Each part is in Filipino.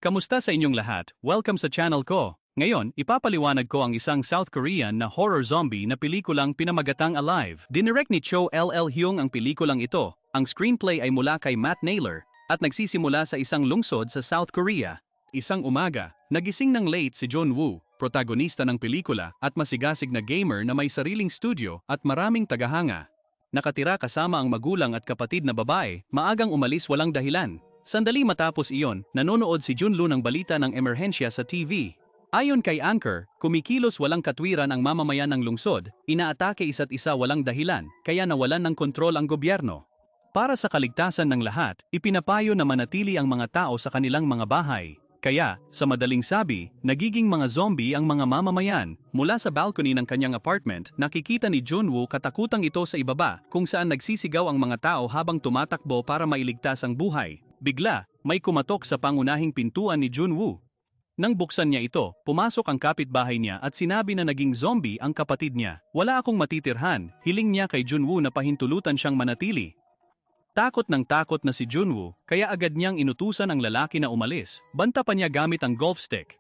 Kamusta sa inyong lahat? Welcome sa channel ko. Ngayon, ipapaliwanag ko ang isang South Korean na horror zombie na pelikulang pinamagatang Alive. Dinirect ni Cho L.L. Hyung ang pelikulang ito. Ang screenplay ay mula kay Matt Naylor at nagsisimula sa isang lungsod sa South Korea. Isang umaga, nagising ng late si John Woo, protagonista ng pelikula at masigasig na gamer na may sariling studio at maraming tagahanga. Nakatira kasama ang magulang at kapatid na babae, maagang umalis walang dahilan. Sandali matapos iyon, nanonood si Junlu ng balita ng emerhensya sa TV. Ayon kay Anchor, kumikilos walang katwiran ang mamamayan ng lungsod, inaatake isa't isa walang dahilan, kaya nawalan ng kontrol ang gobyerno. Para sa kaligtasan ng lahat, ipinapayo na manatili ang mga tao sa kanilang mga bahay. Kaya, sa madaling sabi, nagiging mga zombie ang mga mamamayan. Mula sa balcony ng kanyang apartment, nakikita ni Junwoo katakutang ito sa ibaba, kung saan nagsisigaw ang mga tao habang tumatakbo para mailigtas ang buhay. Bigla, may kumatok sa pangunahing pintuan ni Junwoo. Nang buksan niya ito, pumasok ang kapitbahay niya at sinabi na naging zombie ang kapatid niya. Wala akong matitirhan, hiling niya kay Junwoo na pahintulutan siyang manatili. Takot na si Junwoo, kaya agad niyang inutusan ang lalaki na umalis. Banta pa niya gamit ang golf stick.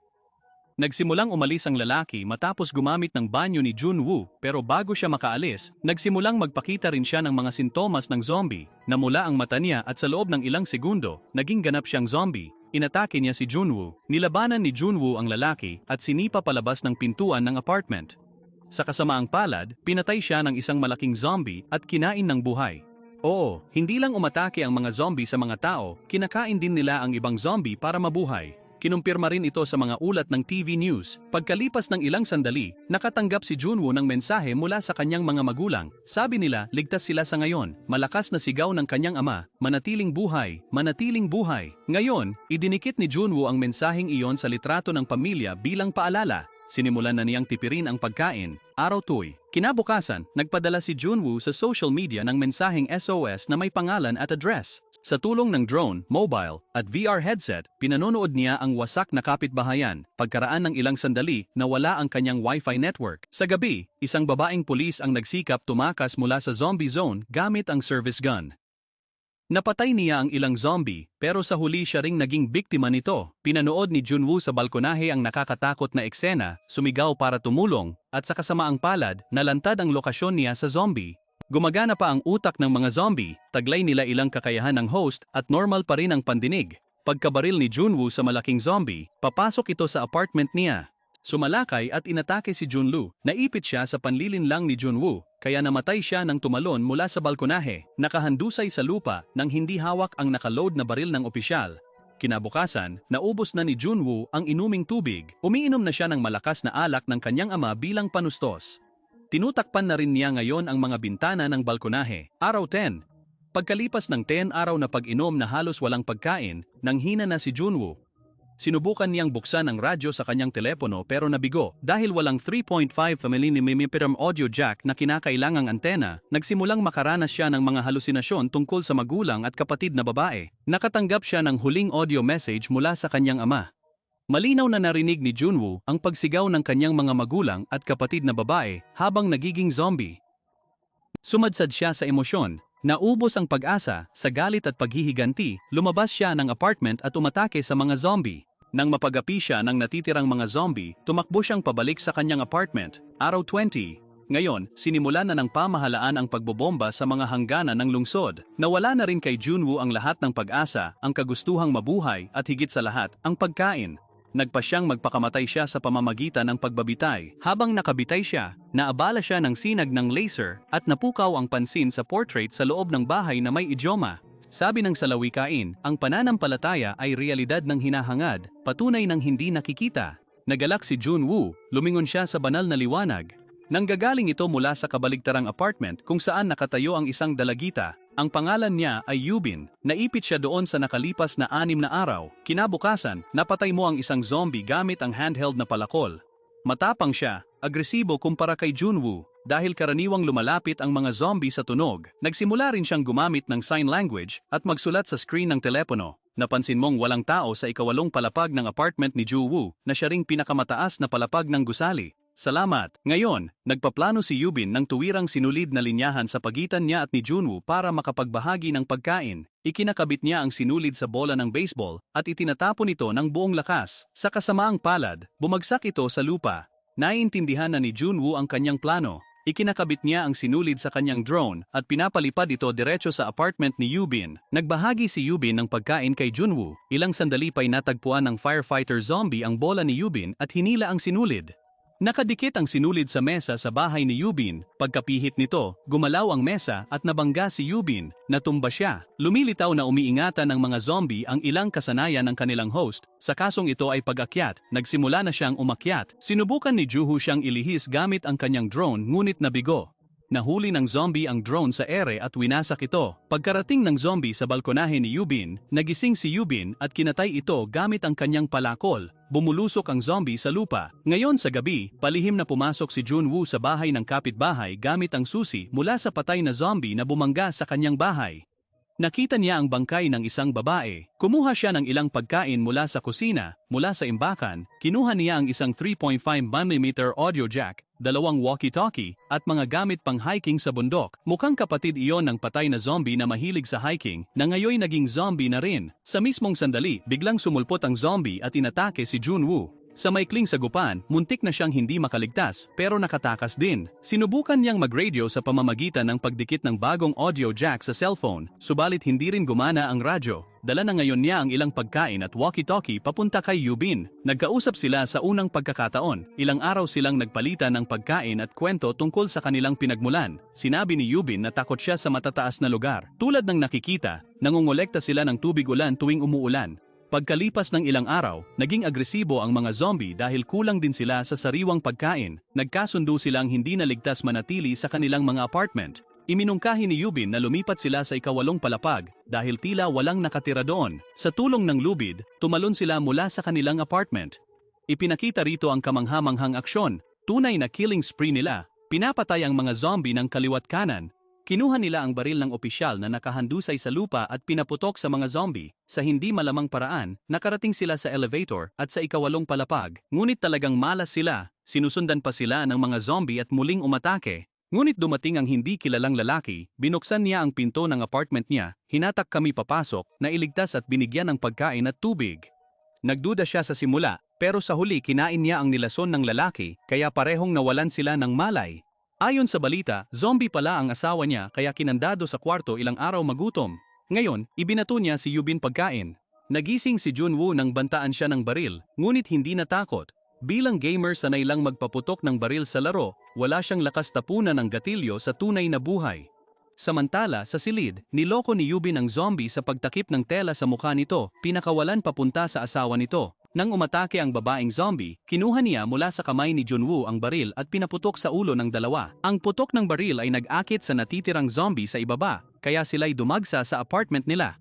Nagsimulang umalis ang lalaki matapos gumamit ng banyo ni Junwoo, pero bago siya makaalis, nagsimulang magpakita rin siya ng mga sintomas ng zombie. Namula ang mata niya at sa loob ng ilang segundo, naging ganap siyang zombie. Inatake niya si Junwoo. Nilabanan ni Junwoo ang lalaki at sinipa palabas ng pintuan ng apartment. Sa kasamaang palad, pinatay siya ng isang malaking zombie at kinain ng buhay. Oo, hindi lang umatake ang mga zombie sa mga tao, kinakain din nila ang ibang zombie para mabuhay. Kinumpirma rin ito sa mga ulat ng TV News. Pagkalipas ng ilang sandali, nakatanggap si Junwoo ng mensahe mula sa kanyang mga magulang. Sabi nila, ligtas sila sa ngayon. Malakas na sigaw ng kanyang ama, manatiling buhay, manatiling buhay. Ngayon, idinikit ni Junwoo ang mensaheng iyon sa litrato ng pamilya bilang paalala. Sinimulan na niyang tipirin ang pagkain, araw-tuy. Kinabukasan, nagpadala si Junwoo sa social media ng mensaheng SOS na may pangalan at address. Sa tulong ng drone, mobile, at VR headset, pinanonood niya ang wasak na kapitbahayan. Pagkaraan ng ilang sandali, nawala ang kanyang Wi-Fi network. Sa gabi, isang babaeng pulis ang nagsikap tumakas mula sa zombie zone gamit ang service gun. Napatay niya ang ilang zombie, pero sa huli siya ring naging biktima nito. Pinanood ni Junwoo sa balkonahe ang nakakatakot na eksena, sumigaw para tumulong, at sa kasamaang palad, nalantad ang lokasyon niya sa zombie. Gumagana pa ang utak ng mga zombie, taglay nila ilang kakayahan ng host at normal pa rin ang pandinig. Pagkabaril ni Junwoo sa malaking zombie, papasok ito sa apartment niya. Sumalakay at inatake si Junlu. Naipit siya sa panlilinlang ni Junwoo, kaya namatay siya nang tumalon mula sa balkonahe. Nakahandusay sa lupa nang hindi hawak ang nakaload na baril ng opisyal. Kinabukasan, naubos na ni Junwoo ang inuming tubig. Umiinom na siya ng malakas na alak ng kanyang ama bilang panustos. Tinutakpan na rin niya ngayon ang mga bintana ng balkonahe. Araw 10. Pagkalipas ng 10 araw na pag-inom na halos walang pagkain, nanghina na si Junwoo. Sinubukan niyang buksan ang radyo sa kanyang telepono pero nabigo. Dahil walang 3.5mm audio jack na kinakailangang antena, nagsimulang makaranas siya ng mga halusinasyon tungkol sa magulang at kapatid na babae. Nakatanggap siya ng huling audio message mula sa kanyang ama. Malinaw na narinig ni Junwoo ang pagsigaw ng kanyang mga magulang at kapatid na babae habang nagiging zombie. Sumadsad siya sa emosyon. Naubos ang pag-asa, sa galit at paghihiganti, lumabas siya ng apartment at umatake sa mga zombie. Nang mapagapi siya ng natitirang mga zombie, tumakbo siyang pabalik sa kanyang apartment. Araw 20. Ngayon, sinimulan na ng pamahalaan ang pagbobomba sa mga hangganan ng lungsod. Nawala na rin kay Junwoo ang lahat ng pag-asa, ang kagustuhang mabuhay at higit sa lahat, ang pagkain. Nagpa siyang magpakamatay siya sa pamamagitan ng pagbabitay. Habang nakabitay siya, naabala siya ng sinag ng laser at napukaw ang pansin sa portrait sa loob ng bahay na may idioma. Sabi ng salawikain, ang pananampalataya ay realidad ng hinahangad, patunay ng hindi nakikita. Nagalak si Junwoo, lumingon siya sa banal na liwanag. Nanggagaling ito mula sa kabaligtarang apartment kung saan nakatayo ang isang dalagita. Ang pangalan niya ay Yubin. Naipit siya doon sa nakalipas na 6 na araw. Kinabukasan, napatay mo ang isang zombie gamit ang handheld na palakol. Matapang siya, agresibo kumpara kay Junwoo. Dahil karaniwang lumalapit ang mga zombie sa tunog, nagsimula rin siyang gumamit ng sign language at magsulat sa screen ng telepono. Napansin mong walang tao sa ikawalong palapag ng apartment ni Junwoo na siya ring pinakamataas na palapag ng gusali. Salamat. Ngayon, nagpaplano si Yubin ng tuwirang sinulid na linyahan sa pagitan niya at ni Junwoo para makapagbahagi ng pagkain. Ikinakabit niya ang sinulid sa bola ng baseball at itinatapon ito ng buong lakas. Sa kasamaang palad, bumagsak ito sa lupa. Naiintindihan na ni Junwoo ang kanyang plano. Ikinakabit niya ang sinulid sa kanyang drone at pinapalipad ito diretso sa apartment ni Yubin. Nagbahagi si Yubin ng pagkain kay Junwoo. Ilang sandali pa'y natagpuan ng firefighter zombie ang bola ni Yubin at hinila ang sinulid. Nakadikit ang sinulid sa mesa sa bahay ni Yubin. Pagkapihit nito, gumalaw ang mesa at nabangga si Yubin. Natumba siya. Lumilitaw na umiingatan ng mga zombie ang ilang kasanayan ng kanilang host. Sa kasong ito ay pag-akyat, nagsimula na siyang umakyat. Sinubukan ni Juhu siyang ilihis gamit ang kanyang drone ngunit nabigo. Nahuli ng zombie ang drone sa ere at winasak ito. Pagkarating ng zombie sa balkonahe ni Yubin, nagising si Yubin at kinatay ito gamit ang kanyang palakol. Bumulusok ang zombie sa lupa. Ngayon sa gabi, palihim na pumasok si Junwoo sa bahay ng kapitbahay gamit ang susi mula sa patay na zombie na bumangga sa kanyang bahay. Nakita niya ang bangkay ng isang babae. Kumuha siya ng ilang pagkain mula sa kusina, mula sa imbakan, kinuha niya ang isang 3.5mm audio jack, 2 walkie-talkie, at mga gamit pang hiking sa bundok. Mukhang kapatid iyon ng patay na zombie na mahilig sa hiking, na ngayon naging zombie na rin. Sa mismong sandali, biglang sumulpot ang zombie at inatake si Junwoo. Sa maikling sagupan, muntik na siyang hindi makaligtas, pero nakatakas din. Sinubukan niyang mag-radio sa pamamagitan ng pagdikit ng bagong audio jack sa cellphone, subalit hindi rin gumana ang radyo. Dala na ngayon niya ang ilang pagkain at walkie-talkie papunta kay Yubin. Nagkausap sila sa unang pagkakataon. Ilang araw silang nagpalitan ng pagkain at kwento tungkol sa kanilang pinagmulan. Sinabi ni Yubin na takot siya sa matataas na lugar. Tulad ng nakikita, nangongolekta sila ng tubig ulan tuwing umuulan. Pagkalipas ng ilang araw, naging agresibo ang mga zombie dahil kulang din sila sa sariwang pagkain. Nagkasundo silang hindi naligtas manatili sa kanilang mga apartment. Iminungkahi ni Yubin na lumipat sila sa ika-8 palapag dahil tila walang nakatira doon. Sa tulong ng lubid, tumalon sila mula sa kanilang apartment. Ipinakita rito ang kamanghamanghang aksyon. Tunay na killing spree nila. Pinapatay ang mga zombie ng kaliwat kanan. Kinuha nila ang baril ng opisyal na nakahandusay sa lupa at pinaputok sa mga zombie. Sa hindi malamang paraan, nakarating sila sa elevator at sa ika-8 palapag. Ngunit talagang malas sila. Sinusundan pa sila ng mga zombie at muling umatake. Ngunit dumating ang hindi kilalang lalaki, binuksan niya ang pinto ng apartment niya, hinatak kami papasok, nailigtas at binigyan ng pagkain at tubig. Nagduda siya sa simula, pero sa huli kinain niya ang nilason ng lalaki, kaya parehong nawalan sila ng malay. Ayon sa balita, zombie pala ang asawa niya kaya kinandado sa kwarto ilang araw magutom. Ngayon, ibinato niya si Yubin pagkain. Nagising si Junwoo nang bantaan siya ng baril, ngunit hindi natakot. Bilang gamer sanay lang magpaputok ng baril sa laro, wala siyang lakas tapunan ng gatilyo sa tunay na buhay. Samantala, sa silid, niloko ni Yubin ang zombie sa pagtakip ng tela sa mukha nito, pinakawalan papunta sa asawa nito. Nang umatake ang babaeng zombie, kinuha niya mula sa kamay ni Junwoo ang baril at pinaputok sa ulo ng dalawa. Ang putok ng baril ay nag-akit sa natitirang zombie sa ibaba, kaya sila'y dumagsa sa apartment nila.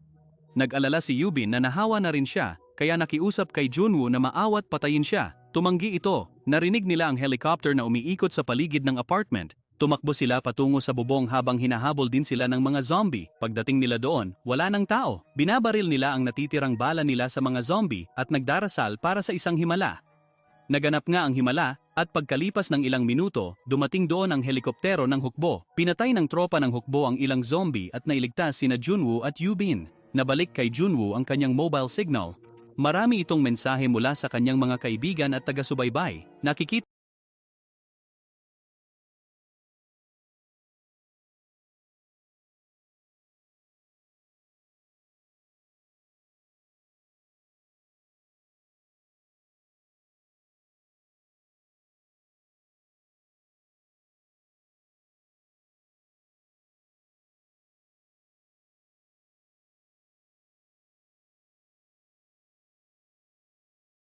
Nag-alala si Yubin na nahawa na rin siya, kaya nakiusap kay Junwoo na maawat patayin siya. Tumanggi ito. Narinig nila ang helicopter na umiikot sa paligid ng apartment. Tumakbo sila patungo sa bubong habang hinahabol din sila ng mga zombie. Pagdating nila doon, wala ng tao. Binabaril nila ang natitirang bala nila sa mga zombie at nagdarasal para sa isang himala. Naganap nga ang himala, at pagkalipas ng ilang minuto, dumating doon ang helikoptero ng hukbo. Pinatay ng tropa ng hukbo ang ilang zombie at nailigtas sina Junwoo at Yubin. Nabalik kay Junwoo ang kanyang mobile signal. Marami itong mensahe mula sa kanyang mga kaibigan at taga-subaybay. Nakikita